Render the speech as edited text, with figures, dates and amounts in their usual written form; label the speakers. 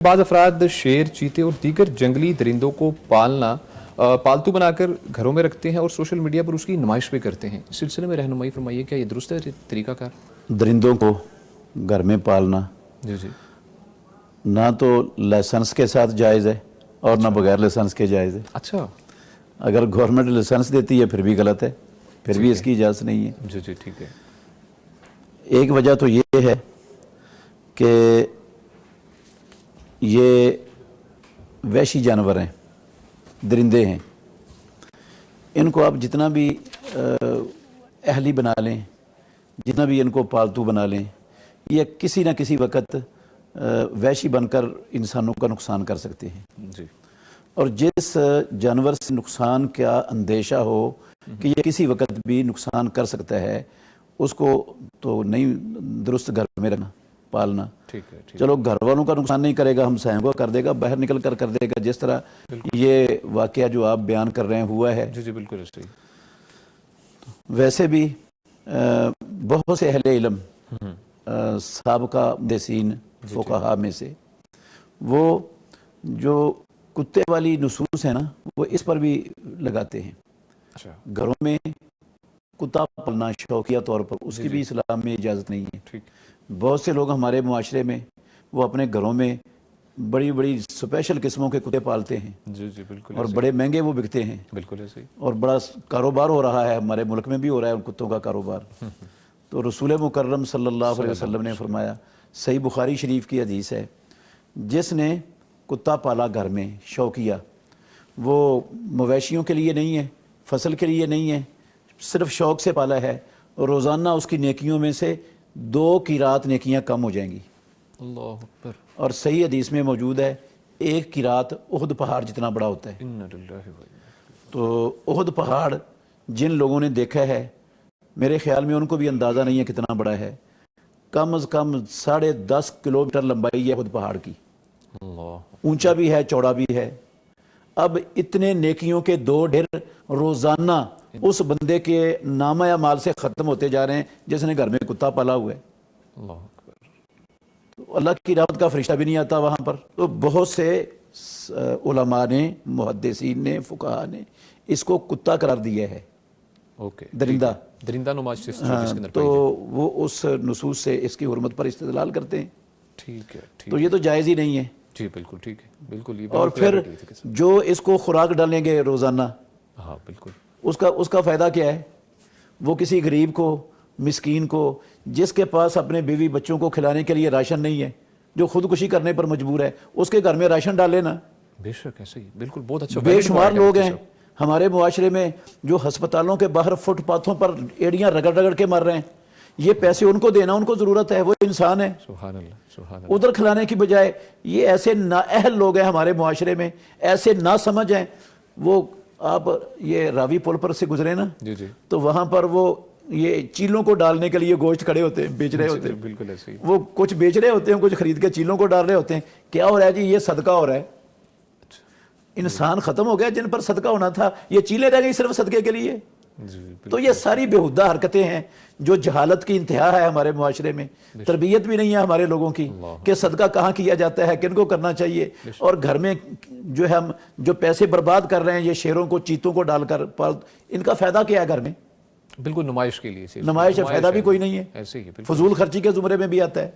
Speaker 1: بعض افراد شیر، چیتے اور دیگر جنگلی درندوں کو پالتو بنا کر گھروں میں رکھتے ہیں اور سوشل میڈیا پر اس کی نمائش بھی کرتے ہیں. اس سلسلے میں رہنمائی فرمائیے، کیا یہ درست ہے طریقہ کار؟
Speaker 2: درندوں کو گھر میں پالنا
Speaker 1: جی
Speaker 2: نہ تو لائسنس کے ساتھ جائز ہے اور نہ بغیر لائسنس کے جائز ہے.
Speaker 1: اچھا،
Speaker 2: اگر گورنمنٹ لائسنس دیتی ہے پھر بھی غلط ہے، پھر بھی اس کی اجازت نہیں ہے.
Speaker 1: جی ٹھیک ہے.
Speaker 2: ایک وجہ تو یہ ہے کہ یہ وحشی جانور ہیں، درندے ہیں. ان کو آپ جتنا بھی اہلی بنا لیں، جتنا بھی ان کو پالتو بنا لیں، یہ کسی نہ کسی وقت وحشی بن کر انسانوں کا نقصان کر سکتے ہیں.
Speaker 1: جی.
Speaker 2: اور جس جانور سے نقصان کا اندیشہ ہو کہ یہ کسی وقت بھی نقصان کر سکتا ہے، اس کو تو نہیں درست گھر میں رکھنا، پالنا.
Speaker 1: ٹھیک ہے.
Speaker 2: چلو گھر والوں کا نقصان نہیں کرے گا، ہم سائیں کر دے گا، باہر نکل کر دے گا، جس طرح یہ واقعہ جو آپ بیان کر رہے ہیں ہوا ہے.
Speaker 1: جی بالکل صحیح.
Speaker 2: ویسے بھی بہت سے اہل علم سابقہ محدثین فقہاء میں سے وہ جو کتے والی نصوص ہیں نا، وہ اس پر بھی لگاتے ہیں.
Speaker 1: اچھا.
Speaker 2: گھروں میں کتا پالنا شوقیہ طور پر اس کی بھی اسلام میں اجازت نہیں ہے. بہت سے لوگ ہمارے معاشرے میں وہ اپنے گھروں میں بڑی بڑی اسپیشل قسموں کے کتے پالتے ہیں.
Speaker 1: جی بالکل.
Speaker 2: اور بڑے مہنگے وہ بکتے ہیں.
Speaker 1: بالکل ایسے ہی. اور
Speaker 2: بڑا کاروبار ہو رہا ہے، ہمارے ملک میں بھی ہو رہا ہے ان کتوں کا کاروبار. تو رسول مکرم صلی اللہ علیہ وسلم نے فرمایا، صحیح بخاری شریف کی حدیث ہے، جس نے کتا پالا گھر میں شوقیہ، وہ مویشیوں کے لیے نہیں ہے، فصل کے لیے نہیں ہے، صرف شوق سے پالا ہے، اور روزانہ اس کی نیکیوں میں سے 2 قیرات نیکیاں کم ہو جائیں گی.
Speaker 1: اللہ اکبر.
Speaker 2: اور صحیح حدیث میں موجود ہے 1 قیرات احد پہاڑ جتنا بڑا ہوتا ہے. تو احد پہاڑ جن لوگوں نے دیکھا ہے، میرے خیال میں ان کو بھی اندازہ نہیں ہے کتنا بڑا ہے. کم از کم 10.5 کلومیٹر لمبائی ہے احد پہاڑ کی. اونچا بھی ہے، چوڑا بھی ہے. اب اتنے نیکیوں کے 2 ڈھیر روزانہ اس بندے کے نامہ اعمال سے ختم ہوتے جا رہے ہیں جس نے گھر میں کتا پالا ہوا ہے. تو اللہ کی رحمت کا فرشتہ بھی نہیں آتا وہاں پر. تو بہت سے علماء نے، محدثین نے، فقہاء نے اس کو کتا قرار دیا ہے. درندہ
Speaker 1: نماز.
Speaker 2: تو وہ اس نصوص سے اس کی حرمت پر استدلال کرتے ہیں.
Speaker 1: ٹھیک ہے.
Speaker 2: تو یہ تو جائز ہی نہیں ہے.
Speaker 1: جی بالکل ٹھیک ہے. بالکل.
Speaker 2: اور پھر جو اس کو خوراک ڈالیں گے روزانہ،
Speaker 1: ہاں بالکل،
Speaker 2: اس کا فائدہ کیا ہے؟ وہ کسی غریب کو، مسکین کو، جس کے پاس اپنے بیوی بچوں کو کھلانے کے لیے راشن نہیں ہے، جو خودکشی کرنے پر مجبور ہے، اس کے گھر میں راشن ڈال لینا.
Speaker 1: بے شک ایسے ہی. بالکل. بہت اچھا.
Speaker 2: بے شمار لوگ ہیں ہمارے معاشرے میں جو ہسپتالوں کے باہر فٹ پاتھوں پر ایڑیاں رگڑ رگڑ کے مر رہے ہیں. یہ پیسے ان کو دینا، ان کو ضرورت ہے، وہ انسان ہے.
Speaker 1: سبحان اللہ، سبحان اللہ.
Speaker 2: ادھر کھلانے کی بجائے یہ ایسے نااہل لوگ ہیں ہمارے معاشرے میں، ایسے نہ سمجھ ہیں. وہ آپ یہ راوی پل پر سے گزرے نا،
Speaker 1: جی
Speaker 2: تو وہاں پر وہ یہ چیلوں کو ڈالنے کے لیے گوشت کھڑے ہوتے ہیں، بیچ رہے ہوتے ہیں.
Speaker 1: بالکل ایسے ہی.
Speaker 2: وہ کچھ بیچ رہے ہوتے ہیں، کچھ خرید کے چیلوں کو ڈال رہے ہوتے ہیں. کیا ہو رہا ہے جی؟ یہ صدقہ ہو رہا ہے. انسان ختم ہو گیا جن پر صدقہ ہونا تھا، یہ چیلیں رہ گئی صرف صدقے کے لیے. تو یہ ساری بےہودہ حرکتیں ہیں جو جہالت کی انتہا ہے ہمارے معاشرے میں. تربیت بھی نہیں ہے ہمارے لوگوں کی کہ صدقہ کہاں کیا جاتا ہے، کن کو کرنا چاہیے. اور گھر میں جو ہے ہم جو پیسے برباد کر رہے ہیں یہ شیروں کو، چیتوں کو ڈال کر، ان کا فائدہ کیا ہے گھر میں؟
Speaker 1: بالکل نمائش کے لیے.
Speaker 2: نمائش ہے، فائدہ بھی کوئی نہیں ہے.
Speaker 1: ایسے ہی
Speaker 2: فضول خرچی کے زمرے میں بھی آتا ہے.